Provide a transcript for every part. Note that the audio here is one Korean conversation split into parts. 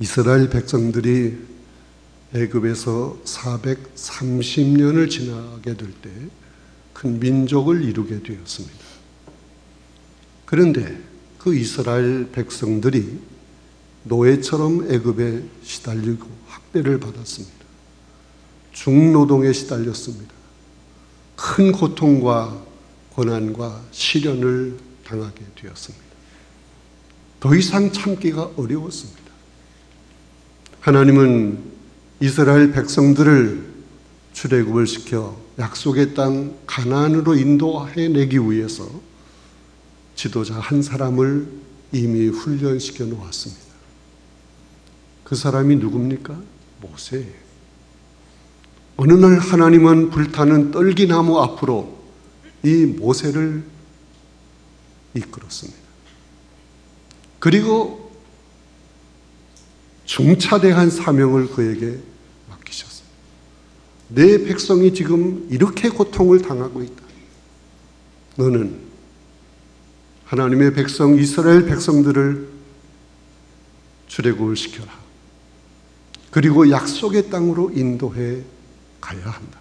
이스라엘 백성들이 애굽에서 430년을 지나게 될 때 큰 민족을 이루게 되었습니다. 그런데 그 이스라엘 백성들이 노예처럼 애굽에 시달리고 학대를 받았습니다. 중노동에 시달렸습니다. 큰 고통과 고난과 시련을 당하게 되었습니다. 더 이상 참기가 어려웠습니다. 하나님은 이스라엘 백성들을 출애굽을 시켜 약속의 땅 가나안으로 인도해내기 위해서 지도자 한 사람을 이미 훈련시켜 놓았습니다. 그 사람이 누굽니까? 모세예요. 어느 날 하나님은 불타는 떨기나무 앞으로 이 모세를 이끌었습니다. 그리고 중차대한 사명을 그에게 맡기셨어요. 내 백성이 지금 이렇게 고통을 당하고 있다. 너는 하나님의 백성 이스라엘 백성들을 출애굽을 시켜라. 그리고 약속의 땅으로 인도해 가야 한다.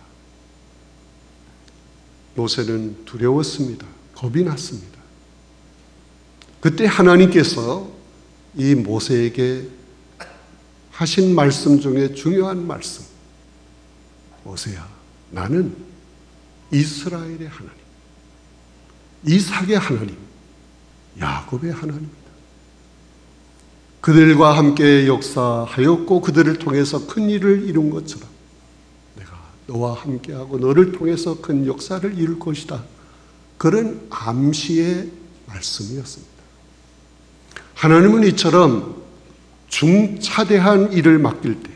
모세는 두려웠습니다. 겁이 났습니다. 그때 하나님께서 이 모세에게 하신 말씀 중에 중요한 말씀, 모세야, 나는 이스라엘의 하나님, 이삭의 하나님, 야곱의 하나님이다. 그들과 함께 역사하였고 그들을 통해서 큰 일을 이룬 것처럼 내가 너와 함께하고 너를 통해서 큰 역사를 이룰 것이다. 그런 암시의 말씀이었습니다. 하나님은 이처럼 중차대한 일을 맡길 때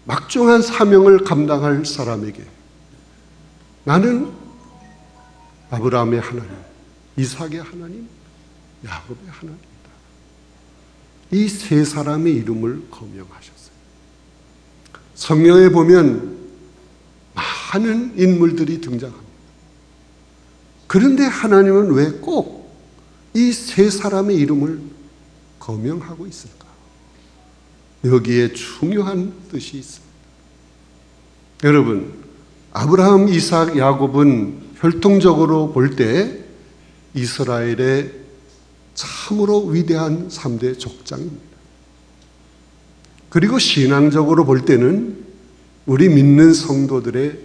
막중한 사명을 감당할 사람에게 나는 아브라함의 하나님, 이삭의 하나님, 야곱의 하나님이다. 이 세 사람의 이름을 거명하셨어요. 성경에 보면 많은 인물들이 등장합니다. 그런데 하나님은 왜 꼭 이 세 사람의 이름을 거명하고 있을까? 여기에 중요한 뜻이 있습니다. 여러분, 아브라함, 이삭, 야곱은 혈통적으로 볼 때 이스라엘의 참으로 위대한 3대 족장입니다. 그리고 신앙적으로 볼 때는 우리 믿는 성도들의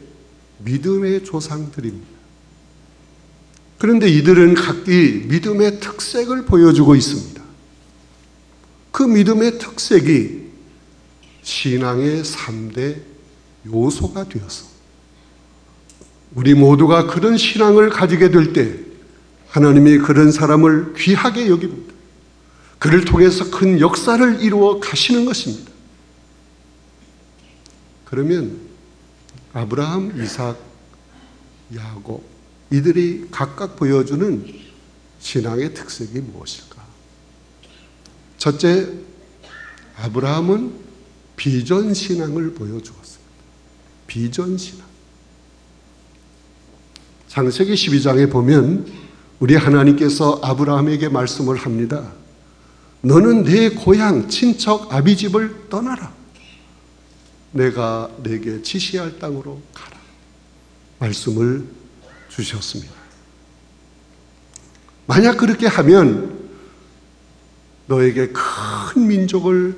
믿음의 조상들입니다. 그런데 이들은 각기 믿음의 특색을 보여주고 있습니다. 그 믿음의 특색이 신앙의 3대 요소가 되어서 우리 모두가 그런 신앙을 가지게 될 때 하나님이 그런 사람을 귀하게 여깁니다. 그를 통해서 큰 역사를 이루어 가시는 것입니다. 그러면 아브라함, 이삭, 야곱 이들이 각각 보여주는 신앙의 특색이 무엇일까? 첫째, 아브라함은 비전신앙을 보여주었습니다. 비전신앙. 창세기 12장에 보면 우리 하나님께서 아브라함에게 말씀을 합니다. 너는 내 고향, 친척, 아비집을 떠나라. 내가 내게 지시할 땅으로 가라. 말씀을 주셨습니다. 만약 그렇게 하면 너에게 큰 민족을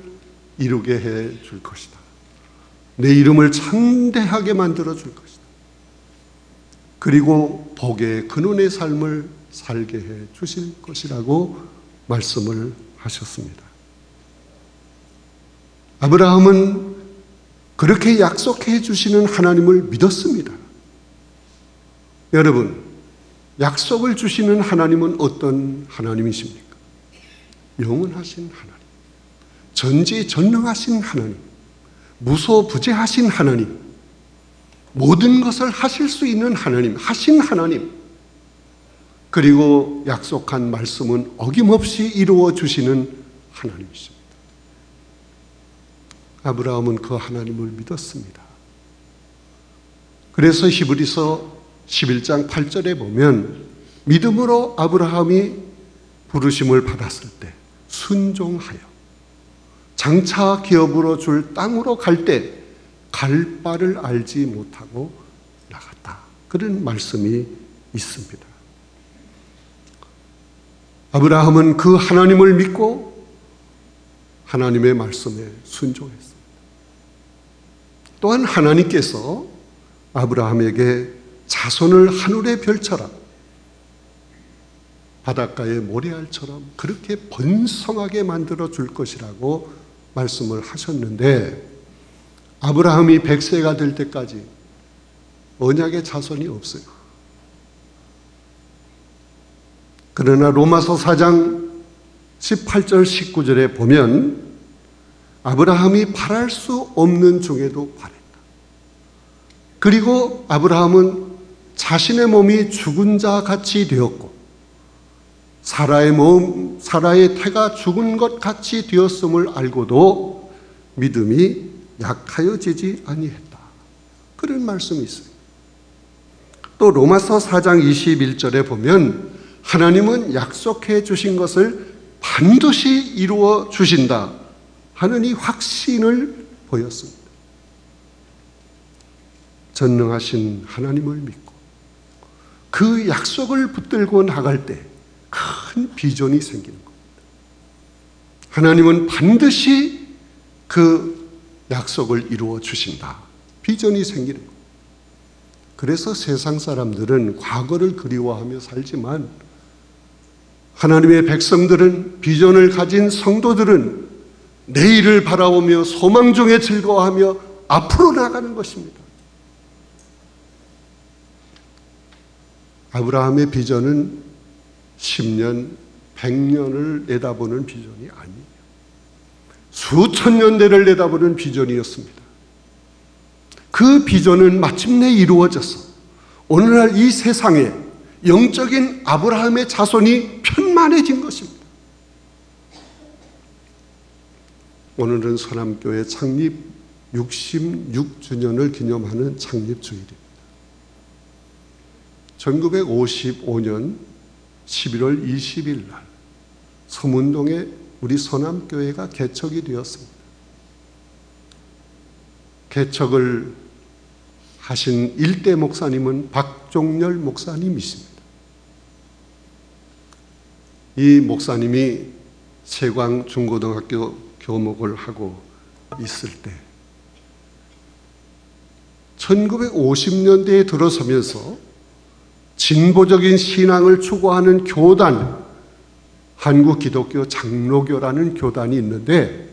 이루게 해 줄 것이다. 내 이름을 창대하게 만들어 줄 것이다. 그리고 복의 근원의 삶을 살게 해 주실 것이라고 말씀을 하셨습니다. 아브라함은 그렇게 약속해 주시는 하나님을 믿었습니다. 여러분, 약속을 주시는 하나님은 어떤 하나님이십니까? 영원하신 하나님, 전지전능하신 하나님, 무소부재하신 하나님, 모든 것을 하실 수 있는 하나님, 하신 하나님, 그리고 약속한 말씀은 어김없이 이루어 주시는 하나님이십니다. 아브라함은 그 하나님을 믿었습니다. 그래서 히브리서 11장 8절에 보면 믿음으로 아브라함이 부르심을 받았을 때 순종하여 장차 기업으로 줄 땅으로 갈 때 갈 바를 알지 못하고 나갔다. 그런 말씀이 있습니다. 아브라함은 그 하나님을 믿고 하나님의 말씀에 순종했습니다. 또한 하나님께서 아브라함에게 자손을 하늘의 별처럼 바닷가의 모래알처럼 그렇게 번성하게 만들어 줄 것이라고 말씀을 하셨는데, 아브라함이 100세가 될 때까지 언약의 자손이 없어요. 그러나 로마서 4장 18절 19절에 보면 아브라함이 바랄 수 없는 중에도 바랬다. 그리고 아브라함은 자신의 몸이 죽은 자 같이 되었고 사라의 태가 죽은 것 같이 되었음을 알고도 믿음이 약하여지지 아니했다. 그런 말씀이 있어요. 또 로마서 4장 21절에 보면 하나님은 약속해 주신 것을 반드시 이루어 주신다 하는 이 확신을 보였습니다. 전능하신 하나님을 믿고 그 약속을 붙들고 나갈 때 큰 비전이 생기는 겁니다. 하나님은 반드시 그 약속을 이루어 주신다. 비전이 생기는 겁니다. 그래서 세상 사람들은 과거를 그리워하며 살지만 하나님의 백성들은, 비전을 가진 성도들은 내일을 바라보며 소망 중에 즐거워하며 앞으로 나가는 것입니다. 아브라함의 비전은 10년, 100년을 내다보는 비전이 아니에요. 수천 년대를 내다보는 비전이었습니다. 그 비전은 마침내 이루어져서 오늘날 이 세상에 영적인 아브라함의 자손이 편만해진 것입니다. 오늘은 서남교회 창립 66주년을 기념하는 창립주일입니다. 1955년 11월 20일 날 서문동에 우리 서남교회가 개척이 되었습니다. 개척을 하신 일대 목사님은 박종렬 목사님이십니다. 이 목사님이 세광 중고등학교 교목을 하고 있을 때 1950년대에 들어서면서 진보적인 신앙을 추구하는 교단, 한국기독교 장로교라는 교단이 있는데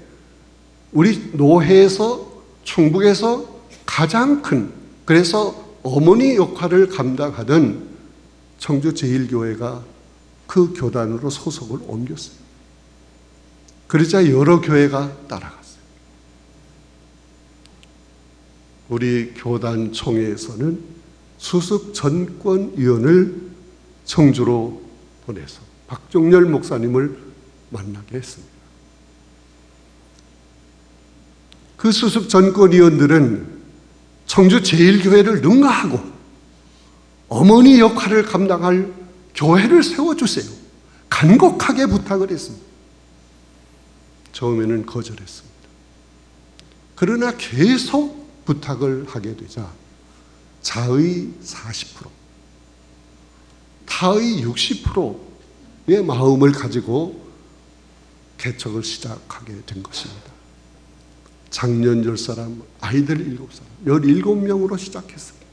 우리 노회에서, 충북에서 가장 큰, 그래서 어머니 역할을 감당하던 청주제일교회가 그 교단으로 소속을 옮겼어요. 그러자 여러 교회가 따라갔어요. 우리 교단 총회에서는 수습 전권위원을 청주로 보내서 박종렬 목사님을 만나게 했습니다. 그 수습 전권위원들은 청주 제일교회를 능가하고 어머니 역할을 감당할 교회를 세워주세요. 간곡하게 부탁을 했습니다. 처음에는 거절했습니다. 그러나 계속 부탁을 하게 되자 자의 40%, 타의 60%의 마음을 가지고 개척을 시작하게 된 것입니다. 장년 10사람, 아이들 7사람, 17명으로 시작했습니다.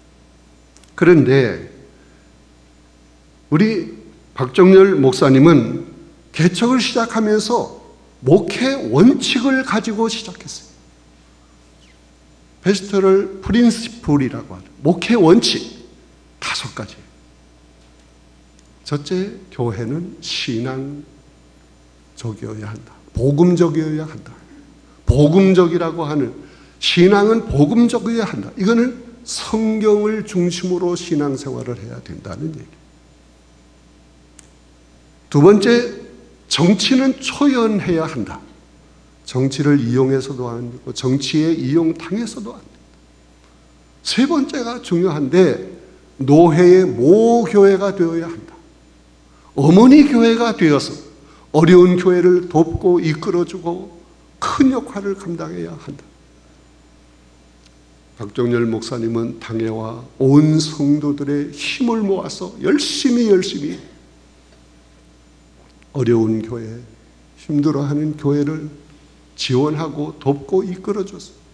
그런데 우리 박종렬 목사님은 개척을 시작하면서 목회 원칙을 가지고 시작했어요. 페스토럴 프린시플이라고 하는 목회 원칙 5가지. 첫째, 교회는 신앙적이어야 한다. 복음적이어야 한다. 복음적이라고 하는, 신앙은 복음적이어야 한다. 이거는 성경을 중심으로 신앙생활을 해야 된다는 얘기. 두 번째, 정치는 초연해야 한다. 정치를 이용해서도 안 되고 정치에 이용당해서도 안 된다. 세 번째가 중요한데, 노회의 모교회가 되어야 한다. 어머니 교회가 되어서 어려운 교회를 돕고 이끌어주고 큰 역할을 감당해야 한다. 박종열 목사님은 당회와 온 성도들의 힘을 모아서 열심히 어려운 교회, 힘들어하는 교회를 지원하고 돕고 이끌어줬습니다.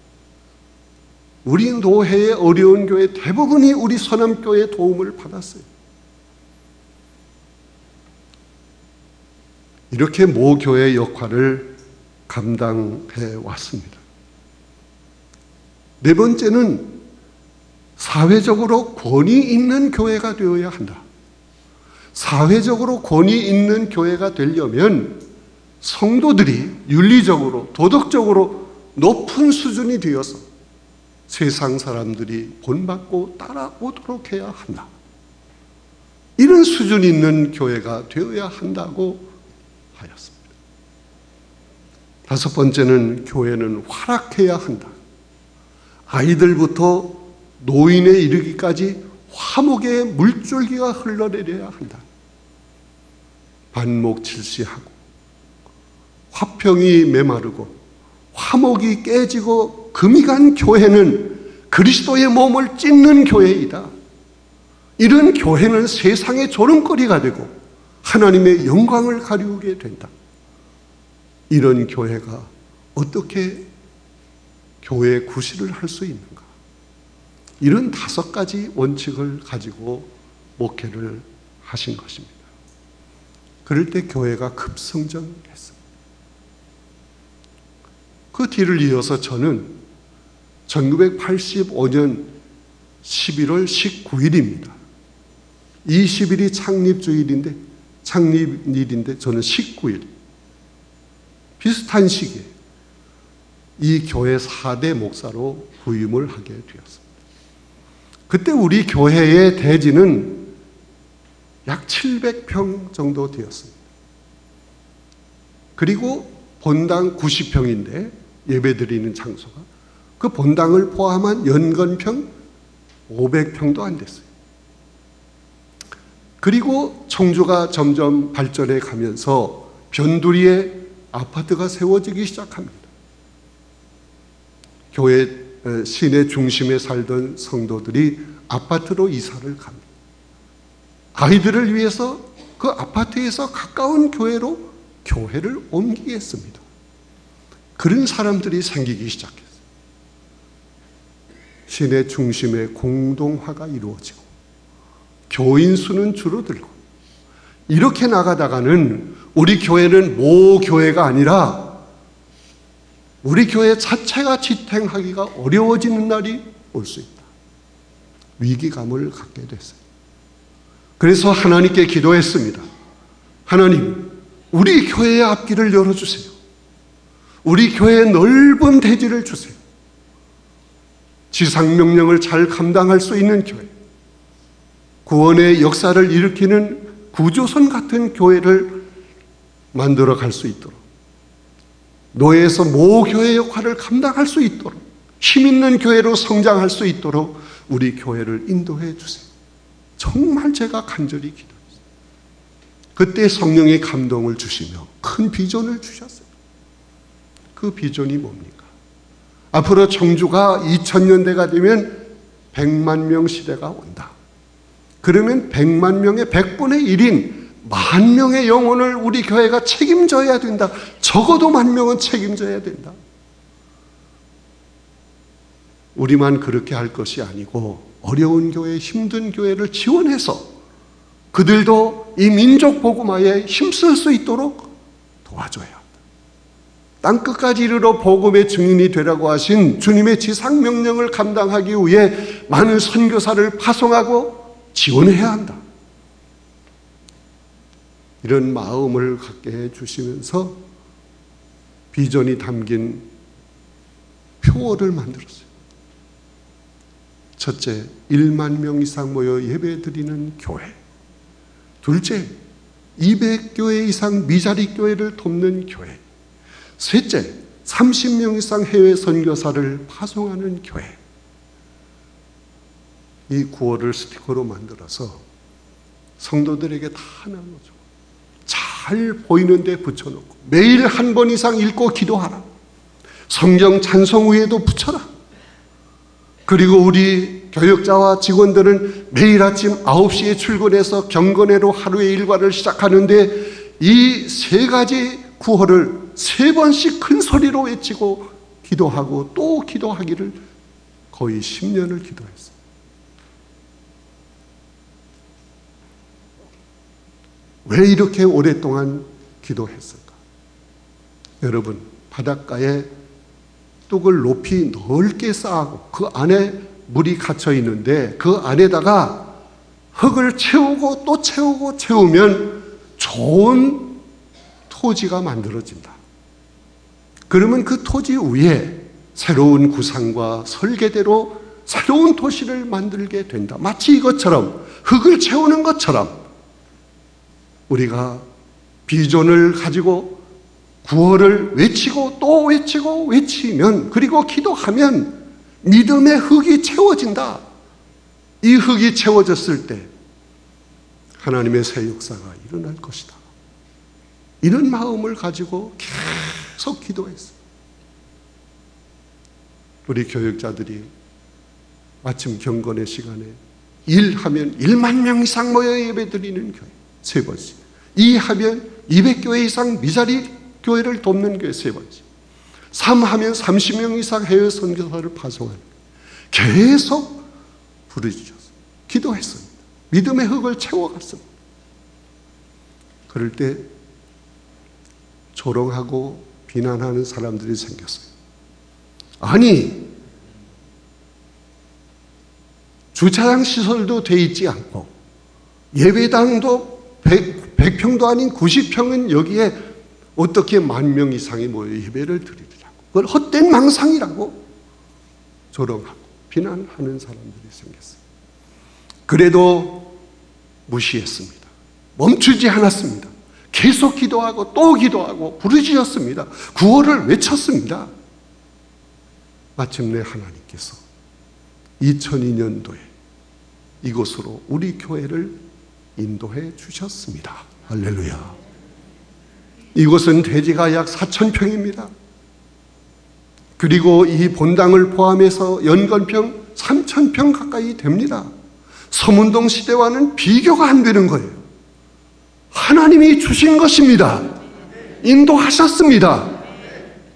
우리 노회의 어려운 교회 대부분이 우리 서남교회의 도움을 받았어요. 이렇게 모 교회의 역할을 감당해 왔습니다. 네 번째는 사회적으로 권위 있는 교회가 되어야 한다. 사회적으로 권위 있는 교회가 되려면 성도들이 윤리적으로, 도덕적으로 높은 수준이 되어서 세상 사람들이 본받고 따라오도록 해야 한다. 이런 수준 있는 교회가 되어야 한다고 하였습니다. 다섯 번째는 교회는 활악해야 한다. 아이들부터 노인에 이르기까지 화목의 물줄기가 흘러내려야 한다. 반목칠시하고 화평이 메마르고 화목이 깨지고 금이 간 교회는 그리스도의 몸을 찢는 교회이다. 이런 교회는 세상의 조롱거리가 되고 하나님의 영광을 가리우게 된다. 이런 교회가 어떻게 교회 구실을 할 수 있는가? 이런 5가지 원칙을 가지고 목회를 하신 것입니다. 그럴 때 교회가 급성장했습니다. 그 뒤를 이어서 저는 1985년 11월 19일입니다. 20일이 창립일인데 저는 19일. 비슷한 시기에 이 교회 4대 목사로 부임을 하게 되었습니다. 그때 우리 교회의 대지는 약 700평 정도 되었습니다. 그리고 본당 90평인데 예배드리는 장소가 그 본당을 포함한 연건평 500평도 안 됐어요. 그리고 청주가 점점 발전해 가면서 변두리에 아파트가 세워지기 시작합니다. 교회 시내 중심에 살던 성도들이 아파트로 이사를 갑니다. 아이들을 위해서 그 아파트에서 가까운 교회로 교회를 옮기겠습니다. 그런 사람들이 생기기 시작했어요. 시내 중심에 공동화가 이루어지고 교인 수는 줄어들고 이렇게 나가다가는 우리 교회는 모 교회가 아니라 우리 교회 자체가 지탱하기가 어려워지는 날이 올 수 있다. 위기감을 갖게 됐어요. 그래서 하나님께 기도했습니다. 하나님, 우리 교회의 앞길을 열어주세요. 우리 교회에 넓은 대지를 주세요. 지상명령을 잘 감당할 수 있는 교회, 구원의 역사를 일으키는 구조선 같은 교회를 만들어 갈 수 있도록, 노예에서 모교회 역할을 감당할 수 있도록, 힘 있는 교회로 성장할 수 있도록 우리 교회를 인도해 주세요. 정말 제가 간절히 기도했어요. 그때 성령의 감동을 주시며 큰 비전을 주셨어요. 그 비전이 뭡니까? 앞으로 청주가 2000년대가 되면 100만 명 시대가 온다. 그러면 100만 명의 100분의 1인 10,000명의 영혼을 우리 교회가 책임져야 된다. 적어도 10,000명은 책임져야 된다. 우리만 그렇게 할 것이 아니고 어려운 교회, 힘든 교회를 지원해서 그들도 이 민족 복음화에 힘쓸 수 있도록 도와줘야 한다. 땅끝까지 이르러 복음의 증인이 되라고 하신 주님의 지상명령을 감당하기 위해 많은 선교사를 파송하고 지원해야 한다. 이런 마음을 갖게 해주시면서 비전이 담긴 표어를 만들었어요. 첫째, 1만 명 이상 모여 예배드리는 교회. 둘째, 200교회 이상 미자리 교회를 돕는 교회. 셋째, 30명 이상 해외 선교사를 파송하는 교회. 이 구호를 스티커로 만들어서 성도들에게 다 나눠주고 잘 보이는 데 붙여놓고 매일 한 번 이상 읽고 기도하라. 성경 찬송 위에도 붙여라. 그리고 우리 교역자와 직원들은 매일 아침 9시에 출근해서 경건회로 하루의 일과를 시작하는데 이 세 가지 구호를 3번씩 큰 소리로 외치고 기도하고 또 기도하기를 거의 10년을 기도했어요. 왜 이렇게 오랫동안 기도했을까? 여러분, 바닷가에 뚝을 높이 넓게 쌓고 그 안에 물이 갇혀 있는데 그 안에다가 흙을 채우고 또 채우고 채우면 좋은 토지가 만들어진다. 그러면 그 토지 위에 새로운 구상과 설계대로 새로운 도시를 만들게 된다. 마치 이것처럼 흙을 채우는 것처럼 우리가 비전을 가지고 구호를 외치고 또 외치고 외치면 그리고 기도하면 믿음의 흙이 채워진다. 이 흙이 채워졌을 때 하나님의 새 역사가 일어날 것이다. 이런 마음을 가지고 계속 기도했어요. 우리 교역자들이 아침 경건의 시간에 일하면 1만 명 이상 모여 예배드리는 교회 3번씩, 2하면 200교회 이상 미자리 교회를 돕는 교회 3번씩, 3하면 30명 이상 해외 선교사를 파송하는 계속 부르짖었어요. 기도했습니다. 믿음의 흙을 채워갔습니다. 그럴 때 조롱하고 비난하는 사람들이 생겼어요. 아니, 주차장 시설도 돼 있지 않고 예배당도 100평도 아닌 90평은 여기에 어떻게 10,000명 이상이 모여 예배를 드리더라고. 그걸 헛된 망상이라고 조롱하고 비난하는 사람들이 생겼어요. 그래도 무시했습니다. 멈추지 않았습니다. 계속 기도하고 또 기도하고 부르짖었습니다. 구호를 외쳤습니다. 마침내 하나님께서 2002년도에 이곳으로 우리 교회를 인도해 주셨습니다. 할렐루야. 이곳은 대지가 약 4,000평입니다. 그리고 이 본당을 포함해서 연건평 3,000평 가까이 됩니다. 서문동 시대와는 비교가 안 되는 거예요. 하나님이 주신 것입니다. 인도하셨습니다.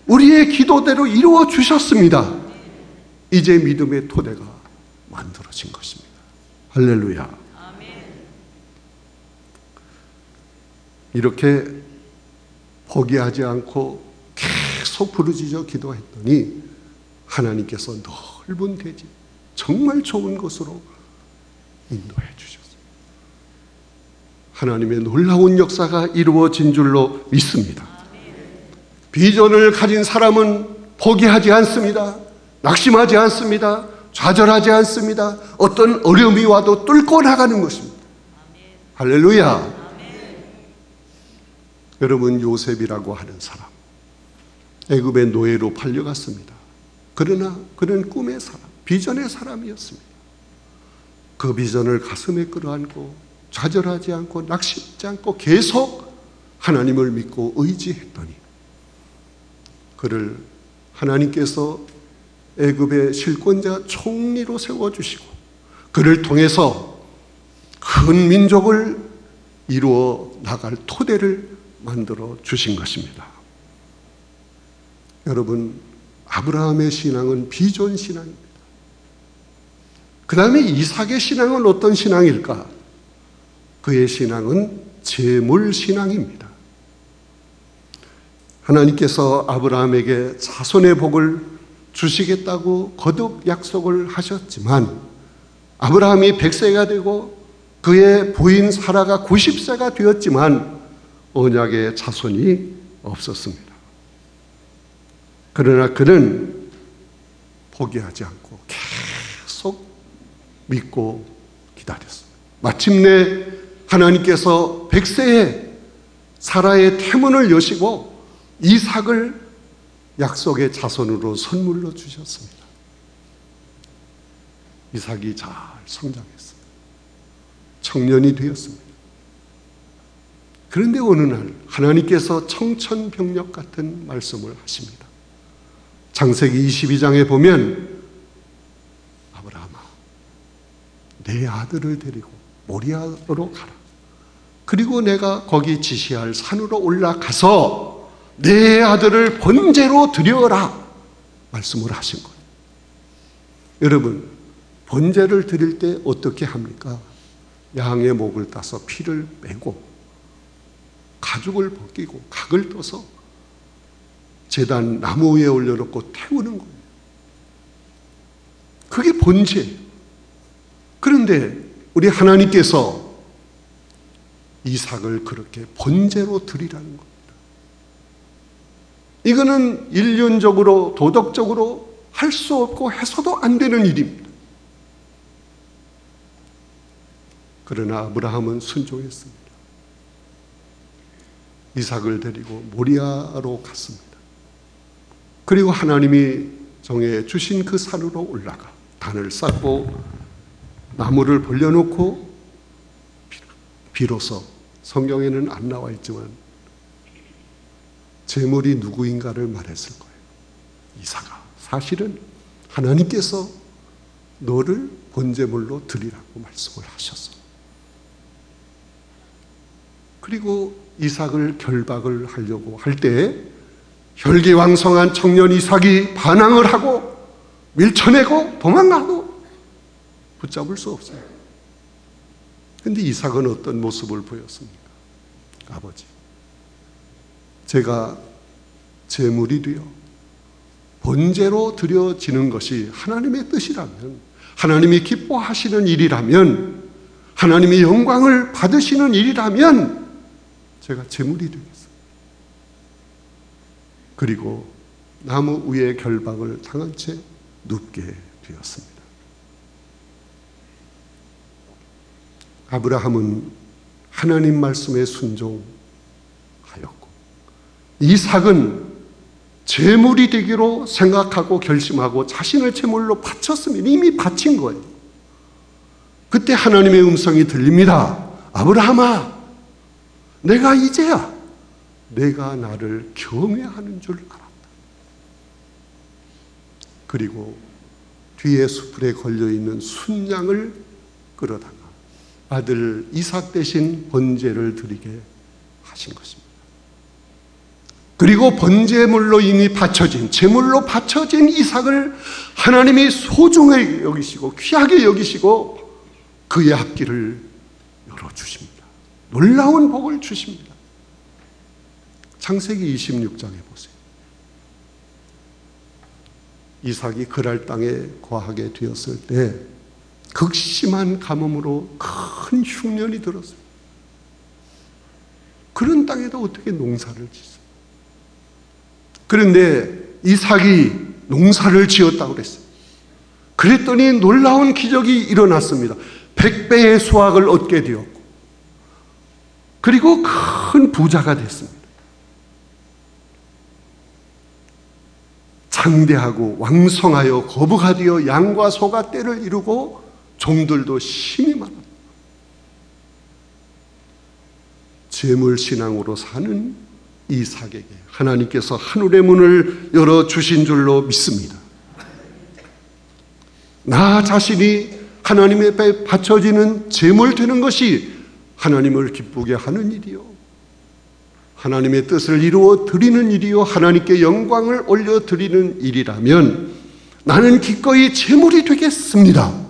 우리의 기도대로 이루어 주셨습니다. 이제 믿음의 토대가 만들어진 것입니다. 할렐루야. 이렇게 포기하지 않고 계속 부르짖어 기도했더니 하나님께서 넓은 대지, 정말 좋은 곳으로 인도해 주셨어요. 하나님의 놀라운 역사가 이루어진 줄로 믿습니다. 비전을 가진 사람은 포기하지 않습니다. 낙심하지 않습니다. 좌절하지 않습니다. 어떤 어려움이 와도 뚫고 나가는 것입니다. 할렐루야. 여러분, 요셉이라고 하는 사람, 애굽의 노예로 팔려갔습니다. 그러나 그는 꿈의 사람, 비전의 사람이었습니다. 그 비전을 가슴에 끌어안고 좌절하지 않고 낙심하지 않고 계속 하나님을 믿고 의지했더니 그를 하나님께서 애굽의 실권자 총리로 세워주시고 그를 통해서 큰 민족을 이루어 나갈 토대를 만들어 주신 것입니다. 여러분, 아브라함의 신앙은 비전 신앙입니다. 그 다음에 이삭의 신앙은 어떤 신앙일까? 그의 신앙은 재물 신앙입니다. 하나님께서 아브라함에게 자손의 복을 주시겠다고 거듭 약속을 하셨지만 아브라함이 100세가 되고 그의 부인 사라가 90세가 되었지만 언약의 자손이 없었습니다. 그러나 그는 포기하지 않고 계속 믿고 기다렸습니다. 마침내 하나님께서 100세에 사라의 태문을 여시고 이삭을 약속의 자손으로 선물로 주셨습니다. 이삭이 잘 성장했어요. 청년이 되었습니다. 그런데 어느 날 하나님께서 청천벽력 같은 말씀을 하십니다. 창세기 22장에 보면 아브라함아, 내 아들을 데리고 모리아로 가라. 그리고 내가 거기 지시할 산으로 올라가서 내 아들을 번제로 드려라 말씀을 하신 거예요. 여러분, 번제를 드릴 때 어떻게 합니까? 양의 목을 따서 피를 빼고 가죽을 벗기고 각을 떠서 제단 나무 위에 올려놓고 태우는 거예요. 그게 번제예요. 그런데 우리 하나님께서 이삭을 그렇게 번제로 드리라는 겁니다. 이거는 인륜적으로 도덕적으로 할 수 없고 해서도 안 되는 일입니다. 그러나 아브라함은 순종했습니다. 이삭을 데리고 모리아로 갔습니다. 그리고 하나님이 정해 주신 그 산으로 올라가 단을 쌓고 나무를 벌려놓고 비로소 성경에는 안 나와 있지만 제물이 누구인가를 말했을 거예요. 이삭아, 사실은 하나님께서 너를 번제물로 드리라고 말씀을 하셨어. 그리고 이삭을 결박을 하려고 할 때 혈기왕성한 청년 이삭이 반항을 하고 밀쳐내고 도망가도 붙잡을 수 없어요. 그런데 이삭은 어떤 모습을 보였습니까? 아버지, 제가 제물이 되어 번제로 드려지는 것이 하나님의 뜻이라면, 하나님이 기뻐하시는 일이라면, 하나님의 영광을 받으시는 일이라면 제가 제물이 되겠습니다. 그리고 나무 위에 결박을 당한 채 눕게 되었습니다. 아브라함은 하나님 말씀에 순종하였고, 이삭은 제물이 되기로 생각하고 결심하고 자신을 제물로 바쳤으면 이미 바친 거예요. 그때 하나님의 음성이 들립니다. 아브라함아, 내가 이제야 내가 나를 경외하는 줄 알았다. 그리고 뒤에 숯불에 걸려있는 순양을 끌어다가 아들 이삭 대신 번제를 드리게 하신 것입니다. 그리고 번제물로 이미 바쳐진, 제물로 바쳐진 이삭을 하나님이 소중하게 여기시고 귀하게 여기시고 그의 앞길을 열어주십니다. 놀라운 복을 주십니다. 창세기 26장에 보세요. 이삭이 그랄 땅에 거하게 되었을 때 극심한 가뭄으로 큰 흉년이 들었어요. 그런 땅에다 어떻게 농사를 짓어요? 그런데 이삭이 농사를 지었다고 그랬어요. 그랬더니 놀라운 기적이 일어났습니다. 100배의 수확을 얻게 되었고, 그리고 큰 부자가 됐습니다. 장대하고 왕성하여 거부가 되어 양과 소가 떼를 이루고 종들도 심히 많았다. 재물신앙으로 사는 이삭에게 하나님께서 하늘의 문을 열어주신 줄로 믿습니다. 나 자신이 하나님 앞에 바쳐지는 제물 되는 것이 하나님을 기쁘게 하는 일이요, 하나님의 뜻을 이루어 드리는 일이요, 하나님께 영광을 올려 드리는 일이라면 나는 기꺼이 제물이 되겠습니다.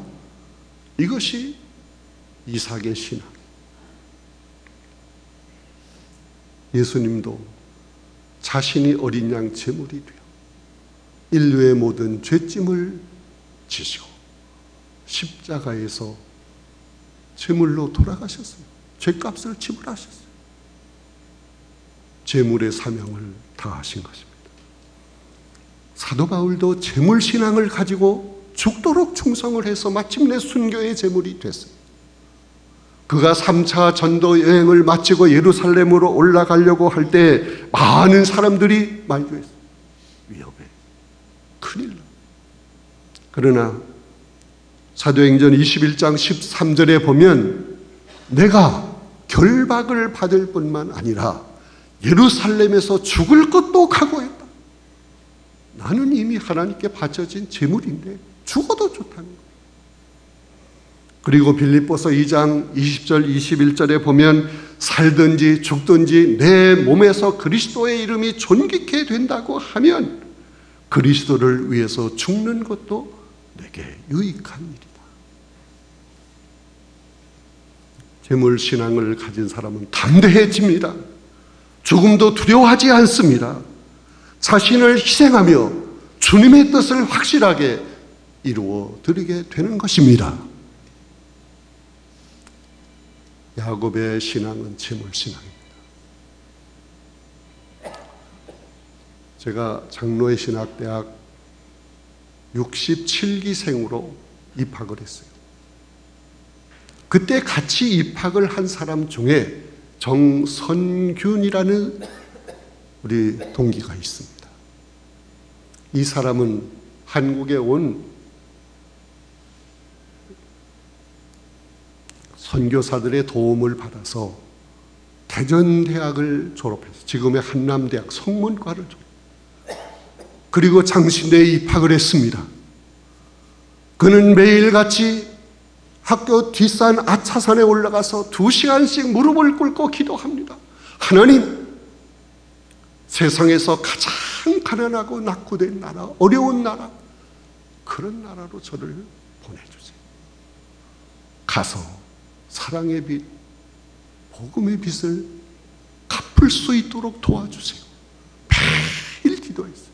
이것이 이삭의 신앙. 예수님도 자신이 어린 양 제물이 되어 인류의 모든 죄짐을 지시고 십자가에서 제물로 돌아가셨어요. 죄값을 지불하셨어요. 제물의 사명을 다하신 것입니다. 사도 바울도 제물 신앙을 가지고 죽도록 충성을 해서 마침내 순교의 제물이 됐어요. 그가 3차 전도 여행을 마치고 예루살렘으로 올라가려고 할 때 많은 사람들이 말조했어요. 위험해, 큰일 나. 그러나 사도행전 21장 13절에 보면 내가 결박을 받을 뿐만 아니라 예루살렘에서 죽을 것도 각오했다. 나는 이미 하나님께 바쳐진 제물인데 죽어도 좋다는 거예요. 그리고 빌립보서 2장 20절 21절에 보면 살든지 죽든지 내 몸에서 그리스도의 이름이 존귀케 된다고 하면 그리스도를 위해서 죽는 것도 내게 유익한 일이다. 재물신앙을 가진 사람은 담대해집니다. 죽음도 두려워하지 않습니다. 자신을 희생하며 주님의 뜻을 확실하게 이루어 드리게 되는 것입니다. 야곱의 신앙은 재물신앙입니다. 제가 장로의 신학대학 67기생으로 입학을 했어요. 그때 같이 입학을 한 사람 중에 정선균이라는 우리 동기가 있습니다. 이 사람은 한국에 온 선교사들의 도움을 받아서 대전대학을 졸업해서 지금의 한남대학 성문과를 졸업했어요. 그리고 장신대에 입학을 했습니다. 그는 매일같이 학교 뒷산 아차산에 올라가서 2시간씩 무릎을 꿇고 기도합니다. 하나님, 세상에서 가장 가난하고 낙후된 나라, 어려운 나라, 그런 나라로 저를 보내주세요. 가서 사랑의 빛, 복음의 빛을 갚을 수 있도록 도와주세요. 매일 기도했어요.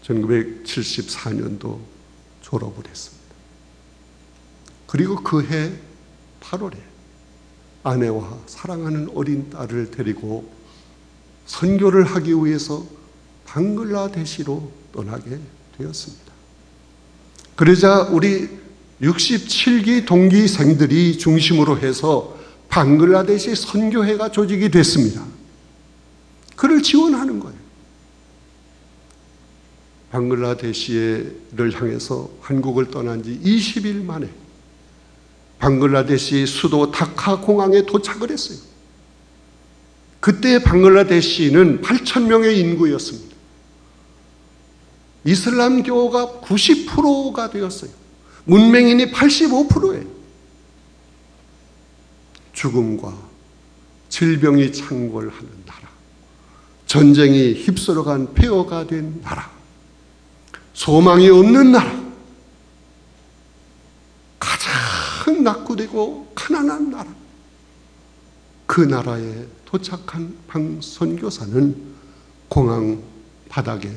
1974년도 졸업을 했습니다. 그리고 그해 8월에 아내와 사랑하는 어린 딸을 데리고 선교를 하기 위해서 방글라데시로 떠나게 되었습니다. 그러자 우리 67기 동기생들이 중심으로 해서 방글라데시 선교회가 조직이 됐습니다. 그를 지원하는 거예요. 방글라데시를 향해서 한국을 떠난 지 20일 만에 방글라데시 수도 다카 공항에 도착을 했어요. 그때 방글라데시는 8,000명의 인구였습니다. 이슬람교가 90%가 되었어요. 문맹인이 85%예요. 죽음과 질병이 창궐하는 나라, 전쟁이 휩쓸어간 폐허가 된 나라, 소망이 없는 나라, 가장 낙후되고 가난한 나라, 그 나라에 도착한 선교사는 공항 바닥에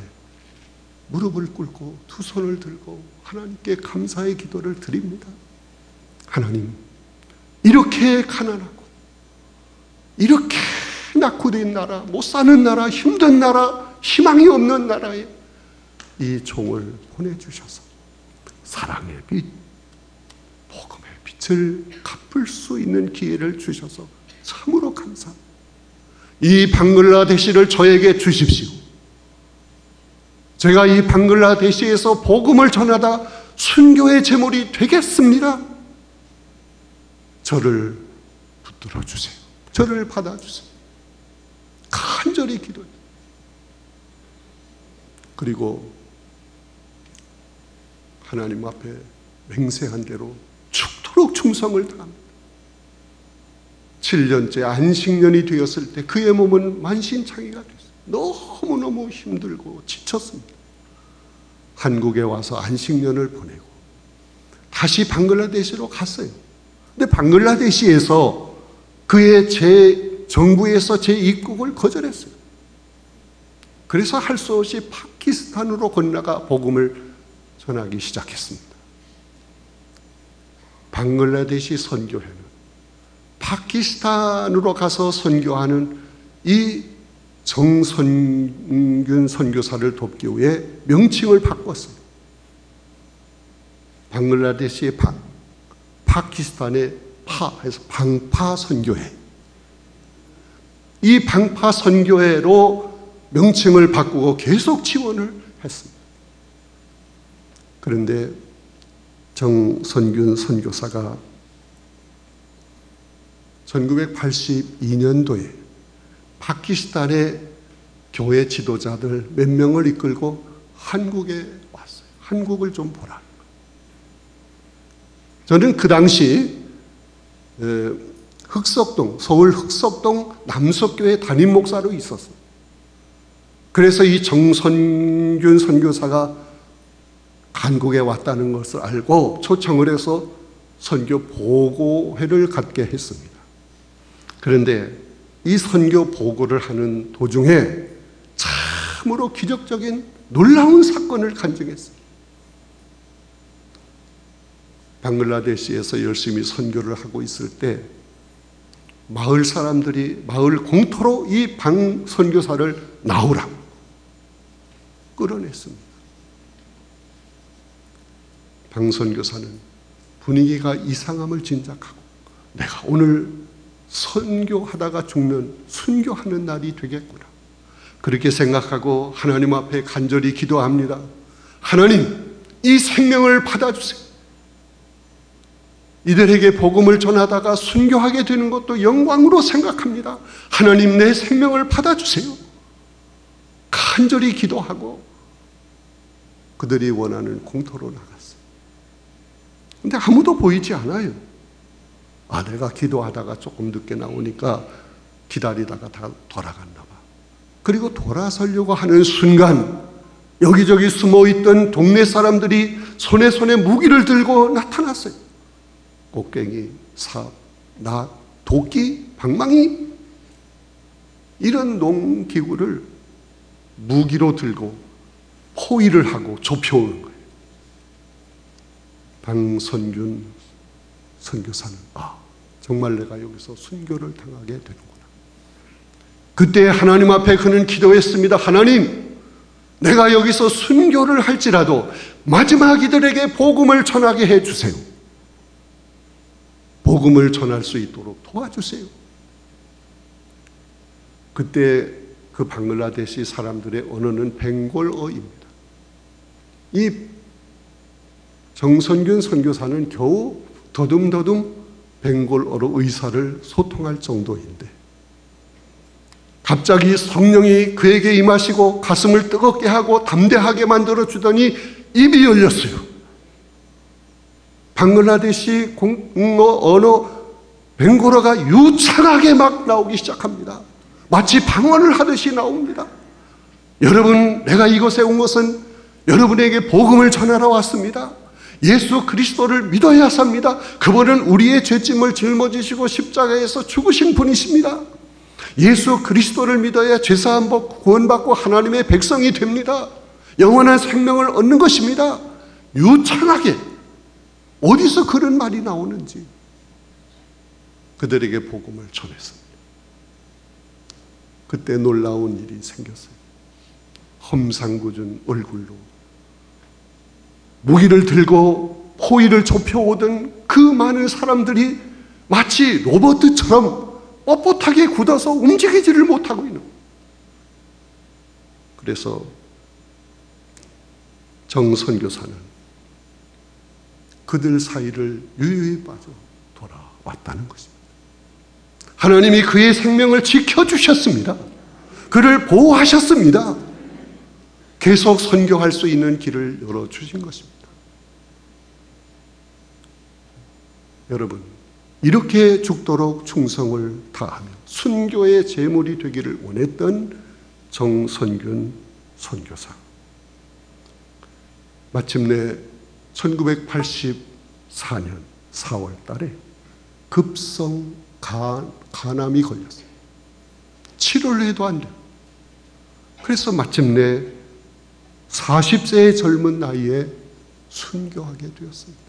무릎을 꿇고 두 손을 들고 하나님께 감사의 기도를 드립니다. 하나님, 이렇게 가난하고 이렇게 낙후된 나라, 못 사는 나라, 힘든 나라, 희망이 없는 나라에 이 종을 보내주셔서 사랑의 빛, 복음의 빛을 갚을 수 있는 기회를 주셔서 참으로 감사합니다. 이 방글라데시를 저에게 주십시오. 제가 이 방글라데시에서 복음을 전하다 순교의 제물이 되겠습니다. 저를 붙들어 주세요. 저를 받아주세요. 간절히 기도해요. 그리고 하나님 앞에 맹세한 대로 죽도록 충성을 다합니다. 7년째 안식년이 되었을 때 그의 몸은 만신창이가 됐어요. 너무너무 힘들고 지쳤습니다. 한국에 와서 안식년을 보내고 다시 방글라데시로 갔어요. 근데 방글라데시에서 그의 정부에서 제 입국을 거절했어요. 그래서 할 수 없이 파키스탄으로 건너가 복음을 전하기 시작했습니다. 방글라데시 선교회는 파키스탄으로 가서 선교하는 이 정선균 선교사를 돕기 위해 명칭을 바꿨어요. 방글라데시의 파키스탄의 파에서 방파 선교회. 이 방파 선교회로 명칭을 바꾸고 계속 지원을 했습니다. 그런데 정선균 선교사가 1982년도에 파키스탄의 교회 지도자들 몇 명을 이끌고 한국에 왔어요. 한국을 좀 보라는 거예요. 저는 그 당시 흑석동, 서울 흑석동 남석교회 담임 목사로 있었어요. 그래서 이 정선균 선교사가 한국에 왔다는 것을 알고 초청을 해서 선교 보고회를 갖게 했습니다. 그런데 이 선교 보고를 하는 도중에 참으로 기적적인 놀라운 사건을 간증했습니다. 방글라데시에서 열심히 선교를 하고 있을 때 마을 사람들이 마을 공터로 이 방 선교사를 나오라고 끌어냈습니다. 방 선교사는 분위기가 이상함을 짐작하고 내가 오늘 선교하다가 죽는 순교하는 날이 되겠구나, 그렇게 생각하고 하나님 앞에 간절히 기도합니다. 하나님, 이 생명을 받아주세요. 이들에게 복음을 전하다가 순교하게 되는 것도 영광으로 생각합니다. 하나님, 내 생명을 받아주세요. 간절히 기도하고 그들이 원하는 공터로 나갔어요. 근데 아무도 보이지 않아요. 내가 기도하다가 조금 늦게 나오니까 기다리다가 다 돌아갔나 봐. 그리고 돌아서려고 하는 순간 여기저기 숨어있던 동네 사람들이 손에 무기를 들고 나타났어요. 곡괭이, 삽, 낫, 도끼, 방망이, 이런 농기구를 무기로 들고 포위를 하고 좁혀오는 거예요. 방선균 선교사는 정말 내가 여기서 순교를 당하게 되는구나. 그때 하나님 앞에 그는 기도했습니다. 하나님, 내가 여기서 순교를 할지라도 마지막 이들에게 복음을 전하게 해주세요. 복음을 전할 수 있도록 도와주세요. 그때 그 방글라데시 사람들의 언어는 벵골어입니다. 이 정선균 선교사는 겨우 더듬더듬 벵골어로 의사를 소통할 정도인데 갑자기 성령이 그에게 임하시고 가슴을 뜨겁게 하고 담대하게 만들어주더니 입이 열렸어요. 방글라데시 공어 언어 벵골어가 유창하게 막 나오기 시작합니다. 마치 방언을 하듯이 나옵니다. 여러분, 내가 이곳에 온 것은 여러분에게 복음을 전하러 왔습니다. 예수 그리스도를 믿어야 삽니다. 그분은 우리의 죄짐을 짊어지시고 십자가에서 죽으신 분이십니다. 예수 그리스도를 믿어야 죄사함 받고 구원받고 하나님의 백성이 됩니다. 영원한 생명을 얻는 것입니다. 유창하게 어디서 그런 말이 나오는지 그들에게 복음을 전했습니다. 그때 놀라운 일이 생겼어요. 험상궂은 얼굴로 무기를 들고 포위를 좁혀오던 그 많은 사람들이 마치 로봇처럼 뻣뻣하게 굳어서 움직이지를 못하고 있는 거예요. 그래서 정선교사는 그들 사이를 유유히 빠져 돌아왔다는 것입니다. 하나님이 그의 생명을 지켜주셨습니다. 그를 보호하셨습니다. 계속 선교할 수 있는 길을 열어주신 것입니다. 여러분, 이렇게 죽도록 충성을 다하며 순교의 제물이 되기를 원했던 정선균 선교사. 마침내 1984년 4월 달에 급성 간암이 걸렸어요. 치료를 해도 안 돼요. 그래서 마침내 40세의 젊은 나이에 순교하게 되었습니다.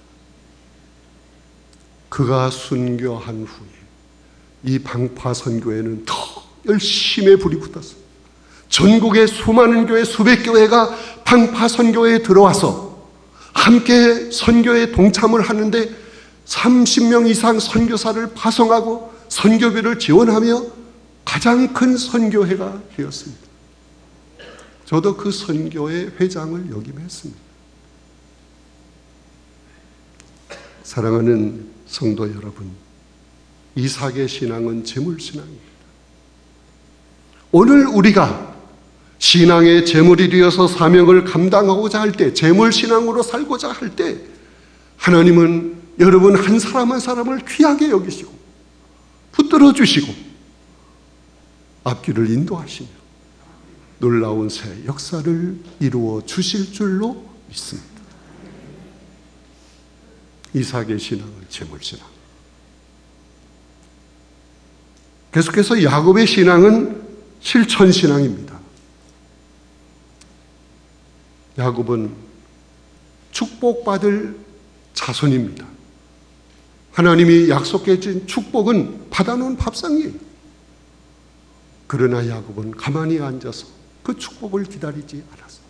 그가 순교한 후에 이 방파선교회는 더 열심히 불이 붙었어요. 전국의 수많은 교회, 수백 교회가 방파선교회에 들어와서 함께 선교에 동참을 하는데 30명 이상 선교사를 파송하고 선교비를 지원하며 가장 큰 선교회가 되었습니다. 저도 그 선교회 회장을 역임했습니다. 사랑하는 성도 여러분, 이삭의 신앙은 재물신앙입니다. 오늘 우리가 신앙의 제물이 되어서 사명을 감당하고자 할 때, 제물 신앙으로 살고자 할 때 하나님은 여러분 한 사람 한 사람을 귀하게 여기시고 붙들어 주시고 앞길을 인도하시며 놀라운 새 역사를 이루어 주실 줄로 믿습니다. 이삭의 신앙은 제물신앙. 계속해서 야곱의 신앙은 실천신앙입니다. 야곱은 축복받을 자손입니다. 하나님이 약속해 준 축복은 받아놓은 밥상이에요. 그러나 야곱은 가만히 앉아서 그 축복을 기다리지 않았어요.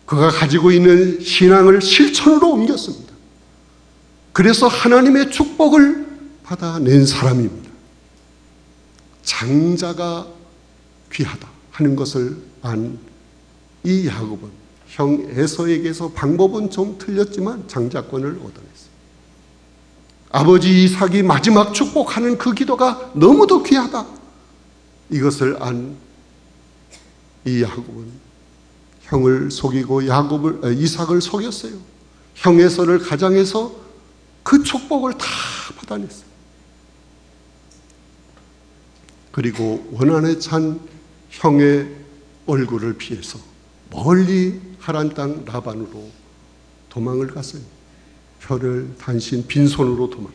그가 가지고 있는 신앙을 실천으로 옮겼습니다. 그래서 하나님의 축복을 받아낸 사람입니다. 장자가 귀하다 하는 것을 안 이 야곱은 형 에서에게서 방법은 좀 틀렸지만 장자권을 얻어냈어요. 아버지 이삭이 마지막 축복하는 그 기도가 너무도 귀하다. 이것을 안 이 야곱은 형을 속이고 이삭을 속였어요. 형 에서를 가장해서 그 축복을 다 받아냈어요. 그리고 원한에 찬 형의 얼굴을 피해서 멀리 하란 땅 라반으로 도망을 갔어요. 혀를 단신 빈손으로 도망.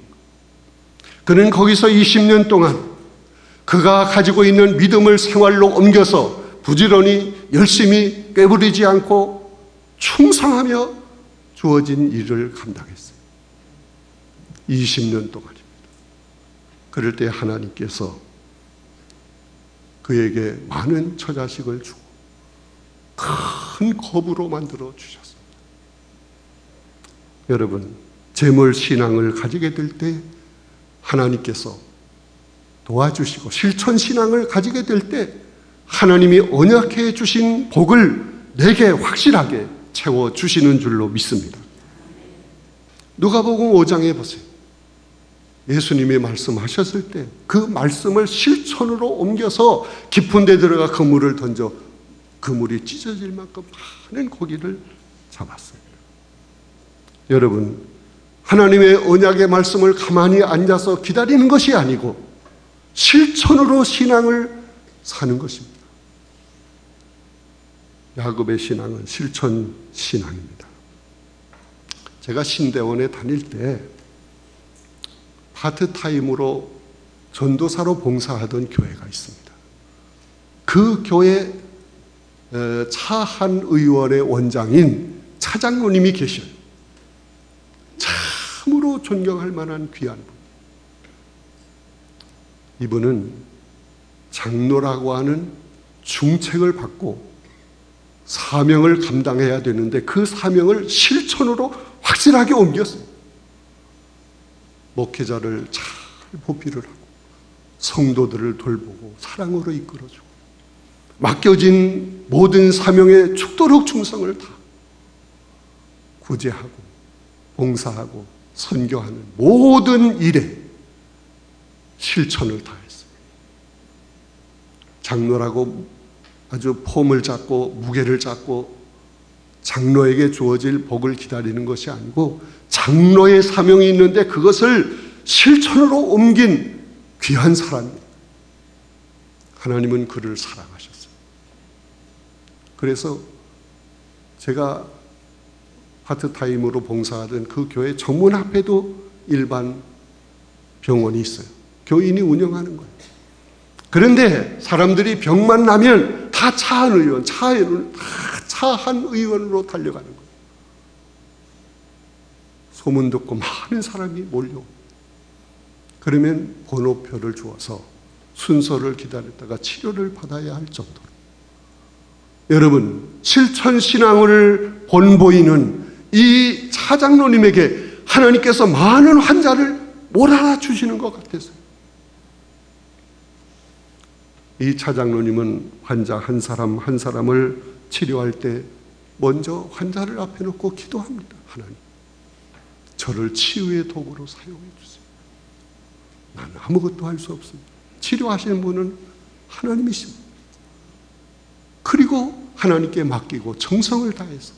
그는 거기서 20년 동안 그가 가지고 있는 믿음을 생활로 옮겨서 부지런히 열심히 꾀부리지 않고 충성하며 주어진 일을 감당했어요. 20년 동안입니다. 그럴 때 하나님께서 그에게 많은 처자식을 주고 큰 겁으로 만들어 주셨습니다. 여러분, 재물 신앙을 가지게 될 때 하나님께서 도와주시고 실천 신앙을 가지게 될 때 하나님이 언약해 주신 복을 내게 확실하게 채워 주시는 줄로 믿습니다. 누가복음 5장에 보세요. 예수님이 말씀하셨을 때 그 말씀을 실천으로 옮겨서 깊은 데 들어가 그물을 던져 그물이 찢어질 만큼 많은 고기를 잡았습니다. 여러분, 하나님의 언약의 말씀을 가만히 앉아서 기다리는 것이 아니고 실천으로 신앙을 사는 것입니다. 야곱의 신앙은 실천 신앙입니다. 제가 신대원에 다닐 때 파트타임으로 전도사로 봉사하던 교회가 있습니다. 그 교회 차한 의원의 원장인 차장로님이 계셔요. 참으로 존경할 만한 귀한 분. 이분은 장로라고 하는 중책을 받고 사명을 감당해야 되는데 그 사명을 실천으로 확실하게 옮겼어요. 목회자를 잘 보필을 하고 성도들을 돌보고 사랑으로 이끌어주고 맡겨진 모든 사명에 죽도록 충성을 다 구제하고 봉사하고 선교하는 모든 일에 실천을 다했어요. 장로라고 아주 폼을 잡고 무게를 잡고 장로에게 주어질 복을 기다리는 것이 아니고 장로의 사명이 있는데 그것을 실천으로 옮긴 귀한 사람입니다. 하나님은 그를 사랑하셨어요. 그래서 제가 파트타임으로 봉사하던 그 교회 정문 앞에도 일반 병원이 있어요. 교인이 운영하는 거예요. 그런데 사람들이 병만 나면 다 차한 의원으로 달려가는 거예요. 소문 듣고 많은 사람이 몰려. 그러면 번호표를 주어서 순서를 기다렸다가 치료를 받아야 할 정도로. 여러분, 실천신앙을 본보이는 이 차장로님에게 하나님께서 많은 환자를 몰아주시는 것 같았어요. 이 차장로님은 환자 한 사람 한 사람을 치료할 때 먼저 환자를 앞에 놓고 기도합니다. 하나님, 저를 치유의 도구로 사용해 주세요. 나는 아무것도 할 수 없습니다. 치료하시는 분은 하나님이십니다. 그리고 하나님께 맡기고 정성을 다해서,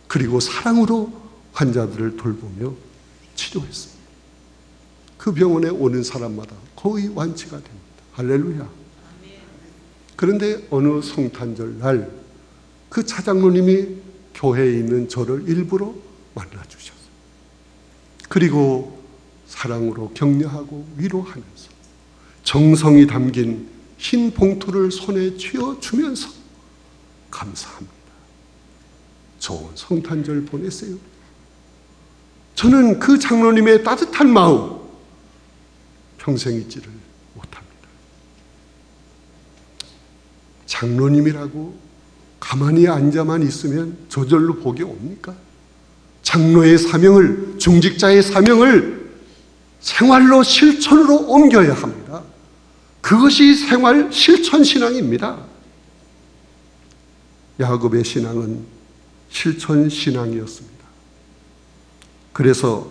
그리고 사랑으로 환자들을 돌보며 치료했습니다. 그 병원에 오는 사람마다 거의 완치가 됩니다. 할렐루야. 그런데 어느 성탄절 날 그 차장로님이 교회에 있는 저를 일부러 만나주셨어요. 그리고 사랑으로 격려하고 위로하면서 정성이 담긴 흰 봉투를 손에 쥐어주면서 감사합니다, 좋은 성탄절 보내세요. 저는 그 장로님의 따뜻한 마음 평생 잊지를 못합니다. 장로님이라고 가만히 앉아만 있으면 저절로 복이 옵니까? 장로의 사명을, 중직자의 사명을 생활로 실천으로 옮겨야 합니다. 그것이 생활 실천 신앙입니다. 야곱의 신앙은 실천 신앙이었습니다. 그래서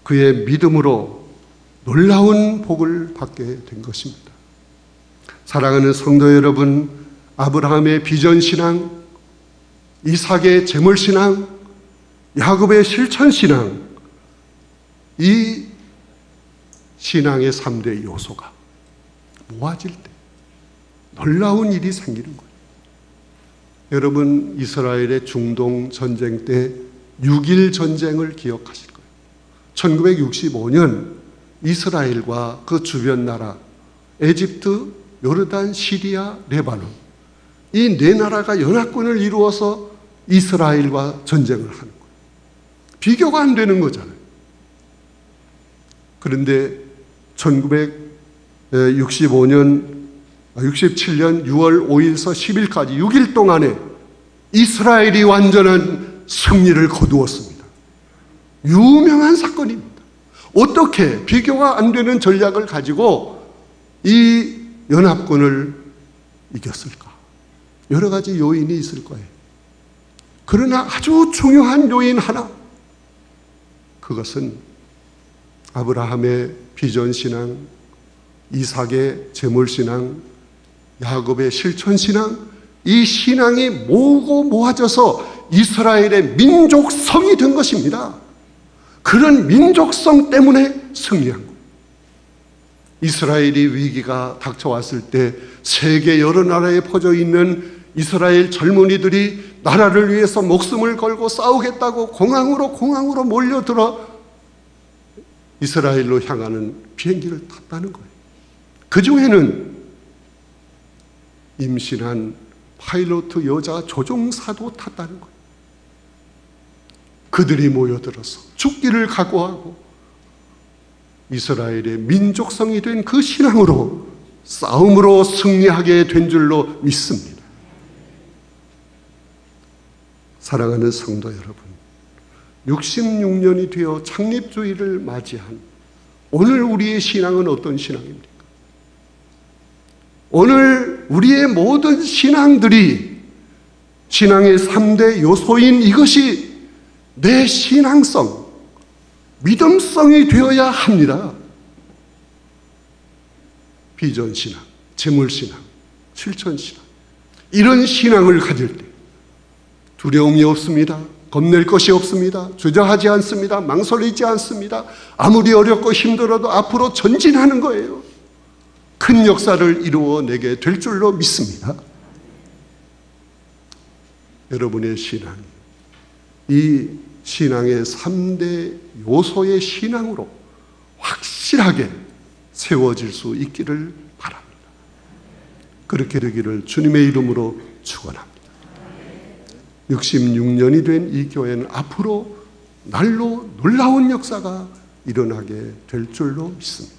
그의 믿음으로 놀라운 복을 받게 된 것입니다. 사랑하는 성도 여러분, 아브라함의 비전 신앙, 이삭의 재물 신앙, 야곱의 실천 신앙, 이 신앙의 3대 요소가 모아질 때 놀라운 일이 생기는 거예요. 여러분, 이스라엘의 중동 전쟁 때 6.1 전쟁을 기억하실 거예요. 1965년 이스라엘과 그 주변 나라 에집트, 요르단, 시리아, 레바논, 이 네 나라가 연합군을 이루어서 이스라엘과 전쟁을 하는 거예요. 비교가 안 되는 거잖아요. 그런데 1967년 6월 5일서 10일까지 6일 동안에 이스라엘이 완전한 승리를 거두었습니다. 유명한 사건입니다. 어떻게 비교가 안 되는 전략을 가지고 이 연합군을 이겼을까? 여러 가지 요인이 있을 거예요. 그러나 아주 중요한 요인 하나, 그것은 아브라함의 비전신앙, 이삭의 재물신앙, 야곱의 실천신앙, 이 신앙이 모으고 모아져서 이스라엘의 민족성이 된 것입니다. 그런 민족성 때문에 승리한 거예요. 이스라엘이 위기가 닥쳐왔을 때 세계 여러 나라에 퍼져 있는 이스라엘 젊은이들이 나라를 위해서 목숨을 걸고 싸우겠다고 공항으로 몰려들어 이스라엘로 향하는 비행기를 탔다는 거예요. 그 중에는 임신한 파일로트 여자 조종사도 탔다는 거예요. 그들이 모여들어서 죽기를 각오하고 이스라엘의 민족성이 된 그 신앙으로 싸움으로 승리하게 된 줄로 믿습니다. 사랑하는 성도 여러분, 66년이 되어 창립주의를 맞이한 오늘 우리의 신앙은 어떤 신앙입니까? 오늘 우리의 모든 신앙들이 신앙의 3대 요소인 이것이 내 신앙성, 믿음성이 되어야 합니다. 비전신앙, 재물신앙, 실천신앙, 이런 신앙을 가질 때 두려움이 없습니다. 겁낼 것이 없습니다. 주저하지 않습니다. 망설이지 않습니다. 아무리 어렵고 힘들어도 앞으로 전진하는 거예요. 큰 역사를 이루어내게 될 줄로 믿습니다. 여러분의 신앙이 이 신앙의 3대 요소의 신앙으로 확실하게 세워질 수 있기를 바랍니다. 그렇게 되기를 주님의 이름으로 축원합니다. 66년이 된 이 교회는 앞으로 날로 놀라운 역사가 일어나게 될 줄로 믿습니다.